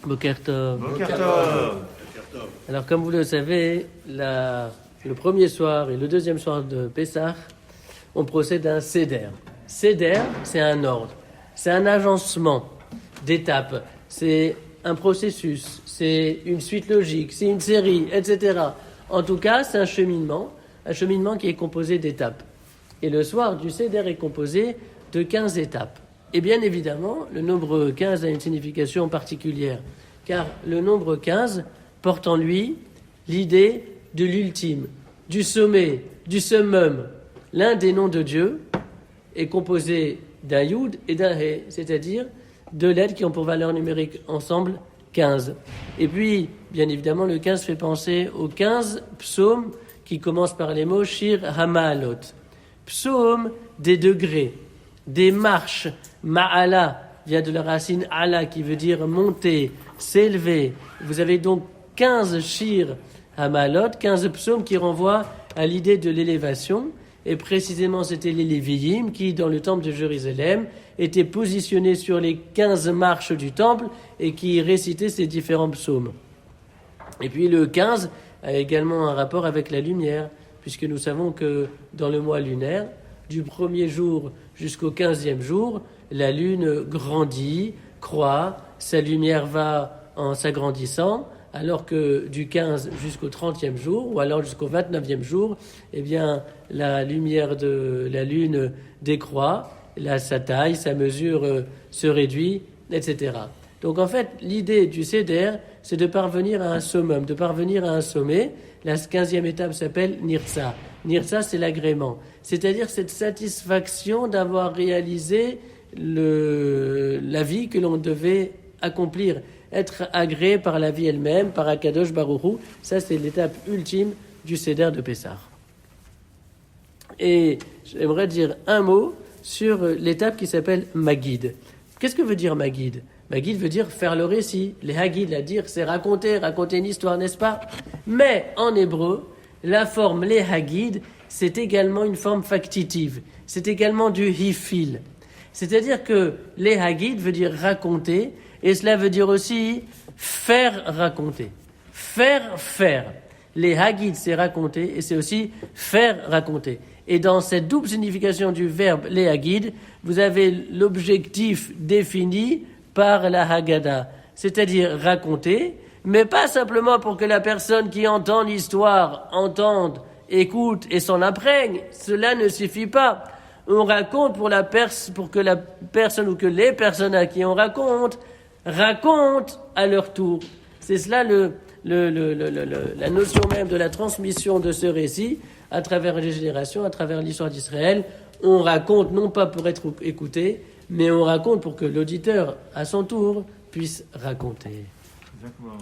Boker Tov. Boker Tov. Alors, comme vous le savez, le premier soir et le deuxième soir de Pessah, on procède à un seder. Seder, c'est un ordre, c'est un agencement d'étapes, c'est un processus, c'est une suite logique, c'est une série, etc. En tout cas, c'est un cheminement qui est composé d'étapes. Et le soir du seder est composé de 15 étapes. Et bien évidemment, le nombre 15 a une signification particulière, car le nombre 15 porte en lui l'idée de l'ultime, du sommet, du summum. L'un des noms de Dieu est composé d'un Yud et d'un He, c'est-à-dire deux lettres qui ont pour valeur numérique ensemble 15. Et puis, bien évidemment, le 15 fait penser aux 15 psaumes qui commencent par les mots Shir Hamaalot. Psaumes des degrés, des marches. Ma'ala vient de la racine ala qui veut dire monter, s'élever. Vous avez donc 15 Shir Hamaalot, 15 psaumes qui renvoient à l'idée de l'élévation. Et précisément, c'était les Lévi'im qui, dans le temple de Jérusalem, étaient positionnés sur les 15 marches du temple et qui récitaient ces différents psaumes. Et puis le 15 a également un rapport avec la lumière, puisque nous savons que dans le mois lunaire, du premier jour jusqu'au 15e jour, la lune grandit, croît, sa lumière va en s'agrandissant, alors que du 15 jusqu'au 30e jour, ou alors jusqu'au 29e jour, eh bien, la lumière de la lune décroît, là, sa taille, sa mesure se réduit, etc. Donc en fait, l'idée du Seder, c'est de parvenir à un summum, de parvenir à un sommet. La 15e étape s'appelle Nirtza. Nirtza, c'est l'agrément, c'est-à-dire cette satisfaction d'avoir réalisé la vie que l'on devait accomplir, être agréé par la vie elle-même, par Akadosh Baruch Hu. Ça, c'est l'étape ultime du Seder de Pessah. Et j'aimerais dire un mot sur l'étape qui s'appelle Magid. Qu'est-ce que veut dire Magid ? Magid veut dire faire le récit. Les Hagid, la dire, c'est raconter une histoire, n'est-ce pas ? Mais en hébreu, la forme les Hagid, c'est également une forme factitive. C'est également du hifil. C'est-à-dire que les Hagid veut dire raconter, et cela veut dire aussi faire raconter. Faire. Les Hagid, c'est raconter, et c'est aussi faire raconter. Et dans cette double signification du verbe les Hagid, vous avez l'objectif défini par la Haggadah, c'est-à-dire raconter, mais pas simplement pour que la personne qui entend l'histoire entende, écoute et s'en imprègne. Cela ne suffit pas. On raconte pour que la personne ou que les personnes à qui on raconte racontent à leur tour. C'est cela la notion même de la transmission de ce récit à travers les générations, à travers l'histoire d'Israël. On raconte non pas pour être écouté, mais on raconte pour que l'auditeur, à son tour, puisse raconter. Exactement.